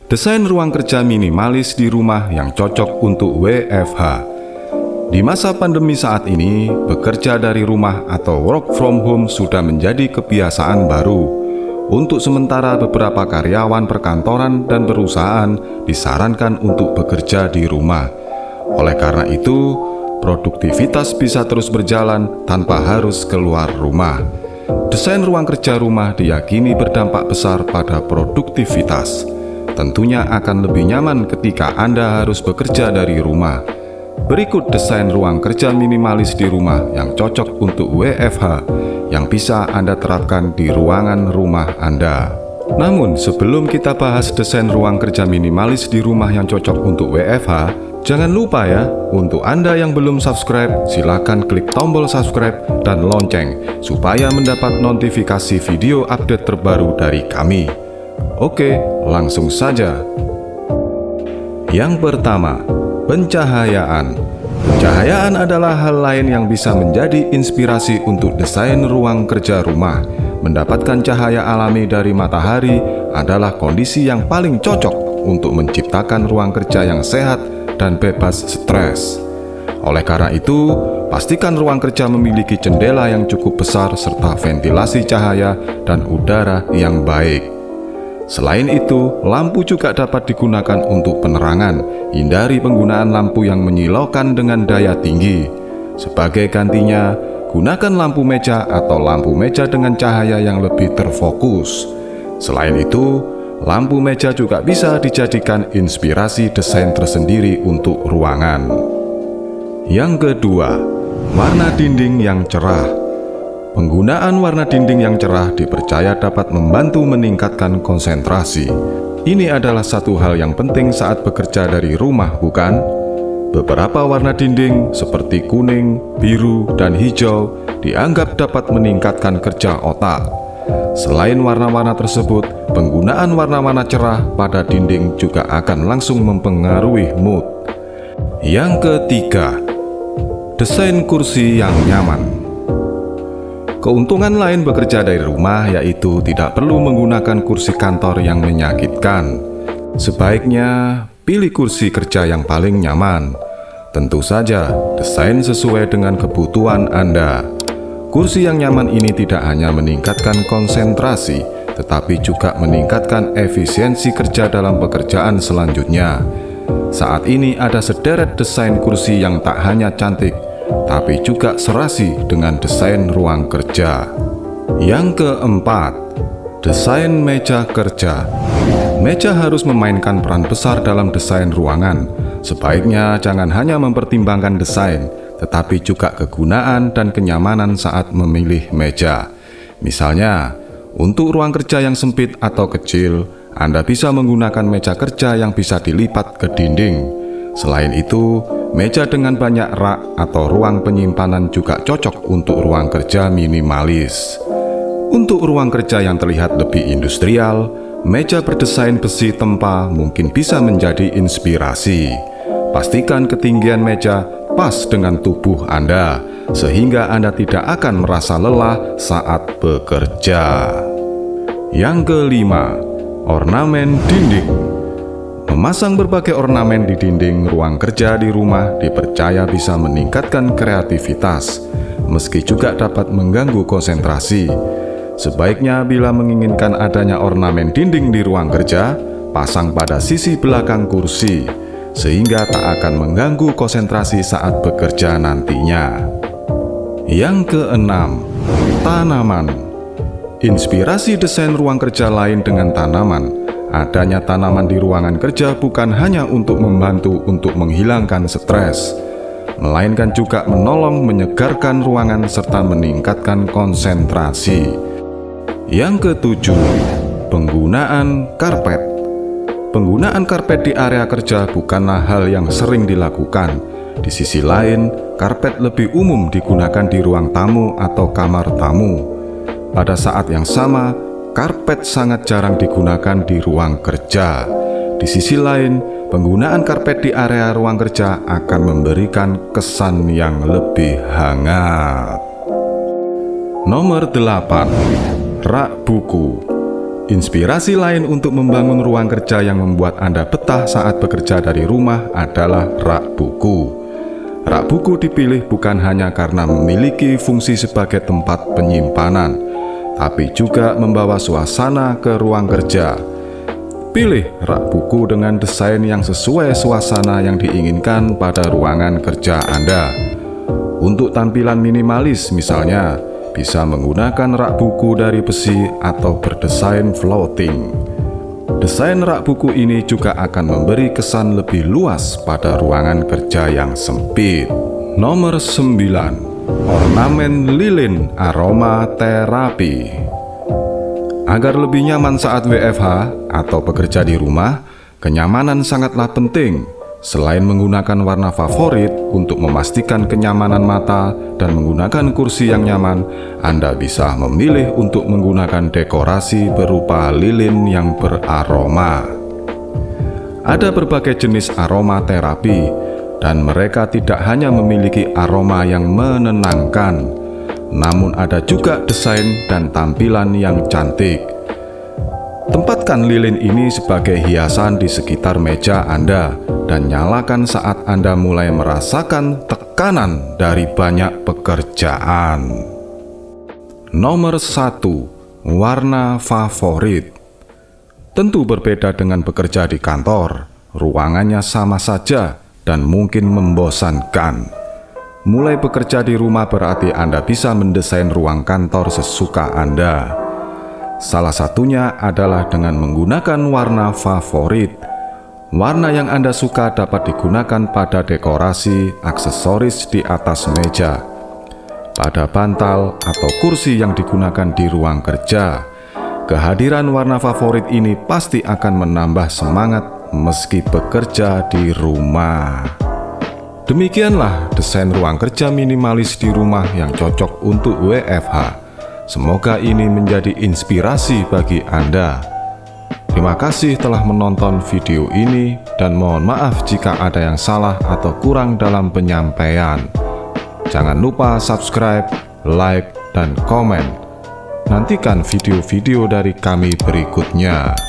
Desain ruang kerja minimalis di rumah yang cocok untuk WFH. Di masa pandemi saat ini, bekerja dari rumah atau work from home sudah menjadi kebiasaan baru. Untuk sementara, beberapa karyawan perkantoran dan perusahaan disarankan untuk bekerja di rumah. Oleh karena itu, produktivitas bisa terus berjalan tanpa harus keluar rumah. Desain ruang kerja rumah diyakini berdampak besar pada produktivitas. Tentunya akan lebih nyaman ketika Anda harus bekerja dari rumah. Berikut desain ruang kerja minimalis di rumah yang cocok untuk WFH yang bisa Anda terapkan di ruangan rumah Anda. Namun, sebelum kita bahas desain ruang kerja minimalis di rumah yang cocok untuk WFH, jangan lupa ya, untuk Anda yang belum subscribe, silakan klik tombol subscribe dan lonceng supaya mendapat notifikasi video update terbaru dari kami. Oke, langsung saja. Yang pertama, pencahayaan. Pencahayaan adalah hal lain yang bisa menjadi inspirasi untuk desain ruang kerja rumah. Mendapatkan cahaya alami dari matahari adalah kondisi yang paling cocok untuk menciptakan ruang kerja yang sehat dan bebas stres. Oleh karena itu, pastikan ruang kerja memiliki jendela yang cukup besar serta ventilasi cahaya dan udara yang baik. Selain itu, lampu juga dapat digunakan untuk penerangan. Hindari penggunaan lampu yang menyilaukan dengan daya tinggi. Sebagai gantinya, gunakan lampu meja atau lampu meja dengan cahaya yang lebih terfokus. Selain itu, lampu meja juga bisa dijadikan inspirasi desain tersendiri untuk ruangan. Yang kedua, warna dinding yang cerah. Penggunaan warna dinding yang cerah dipercaya dapat membantu meningkatkan konsentrasi. Ini adalah satu hal yang penting saat bekerja dari rumah, bukan? Beberapa warna dinding seperti kuning, biru, dan hijau dianggap dapat meningkatkan kerja otak. Selain warna-warna tersebut, penggunaan warna-warna cerah pada dinding juga akan langsung mempengaruhi mood. Yang ketiga, desain kursi yang nyaman. Keuntungan lain bekerja dari rumah yaitu tidak perlu menggunakan kursi kantor yang menyakitkan. Sebaiknya pilih kursi kerja yang paling nyaman. Tentu saja, desain sesuai dengan kebutuhan Anda. Kursi yang nyaman ini tidak hanya meningkatkan konsentrasi, tetapi juga meningkatkan efisiensi kerja dalam pekerjaan selanjutnya. Saat ini ada sederet desain kursi yang tak hanya cantik, tapi juga serasi dengan desain ruang kerja. Yang keempat, desain meja kerja. Meja harus memainkan peran besar dalam desain ruangan. Sebaiknya jangan hanya mempertimbangkan desain, tetapi juga kegunaan dan kenyamanan saat memilih meja. Misalnya, untuk ruang kerja yang sempit atau kecil, Anda bisa menggunakan meja kerja yang bisa dilipat ke dinding. Selain itu, meja dengan banyak rak atau ruang penyimpanan juga cocok untuk ruang kerja minimalis. Untuk ruang kerja yang terlihat lebih industrial, meja berdesain besi tempa mungkin bisa menjadi inspirasi. Pastikan ketinggian meja pas dengan tubuh Anda, sehingga Anda tidak akan merasa lelah saat bekerja. Yang kelima, ornamen dinding. Memasang berbagai ornamen di dinding ruang kerja di rumah dipercaya bisa meningkatkan kreativitas, meski juga dapat mengganggu konsentrasi. Sebaiknya bila menginginkan adanya ornamen dinding di ruang kerja, pasang pada sisi belakang kursi, sehingga tak akan mengganggu konsentrasi saat bekerja nantinya. Yang keenam, tanaman. Inspirasi desain ruang kerja lain dengan tanaman. Adanya tanaman di ruangan kerja bukan hanya untuk membantu untuk menghilangkan stres, melainkan juga menolong menyegarkan ruangan serta meningkatkan konsentrasi. Yang ketujuh, penggunaan karpet. Penggunaan karpet di area kerja bukanlah hal yang sering dilakukan. Di sisi lain, karpet lebih umum digunakan di ruang tamu atau kamar tamu. Pada saat yang sama, karpet sangat jarang digunakan di ruang kerja. Di sisi lain, penggunaan karpet di area ruang kerja akan memberikan kesan yang lebih hangat. Nomor 8. Rak buku. Inspirasi lain untuk membangun ruang kerja yang membuat Anda betah saat bekerja dari rumah adalah rak buku. Rak buku dipilih bukan hanya karena memiliki fungsi sebagai tempat penyimpanan, tapi juga membawa suasana ke ruang kerja. Pilih rak buku dengan desain yang sesuai suasana yang diinginkan pada ruangan kerja Anda. Untuk tampilan minimalis misalnya, bisa menggunakan rak buku dari besi atau berdesain floating. Desain rak buku ini juga akan memberi kesan lebih luas pada ruangan kerja yang sempit. Nomor 9. Ornamen lilin aromaterapi. Agar lebih nyaman saat WFH atau bekerja di rumah, kenyamanan sangatlah penting. Selain menggunakan warna favorit untuk memastikan kenyamanan mata dan menggunakan kursi yang nyaman, Anda bisa memilih untuk menggunakan dekorasi berupa lilin yang beraroma. Ada berbagai jenis aromaterapi, dan mereka tidak hanya memiliki aroma yang menenangkan, namun ada juga desain dan tampilan yang cantik. Tempatkan lilin ini sebagai hiasan di sekitar meja Anda dan nyalakan saat Anda mulai merasakan tekanan dari banyak pekerjaan. Nomor 1. Warna favorit. Tentu berbeda dengan bekerja di kantor. Ruangannya sama saja dan mungkin membosankan. Mulai bekerja di rumah berarti Anda bisa mendesain ruang kantor sesuka Anda. Salah satunya adalah dengan menggunakan warna favorit. Warna yang Anda suka dapat digunakan pada dekorasi, aksesoris di atas meja, pada bantal atau kursi yang digunakan di ruang kerja. Kehadiran warna favorit ini pasti akan menambah semangat meski bekerja di rumah. Demikianlah desain ruang kerja minimalis di rumah yang cocok untuk WFH. Semoga ini menjadi inspirasi bagi Anda. Terima kasih telah menonton video ini dan mohon maaf jika ada yang salah atau kurang dalam penyampaian. Jangan lupa subscribe, like, dan komen. Nantikan video-video dari kami berikutnya.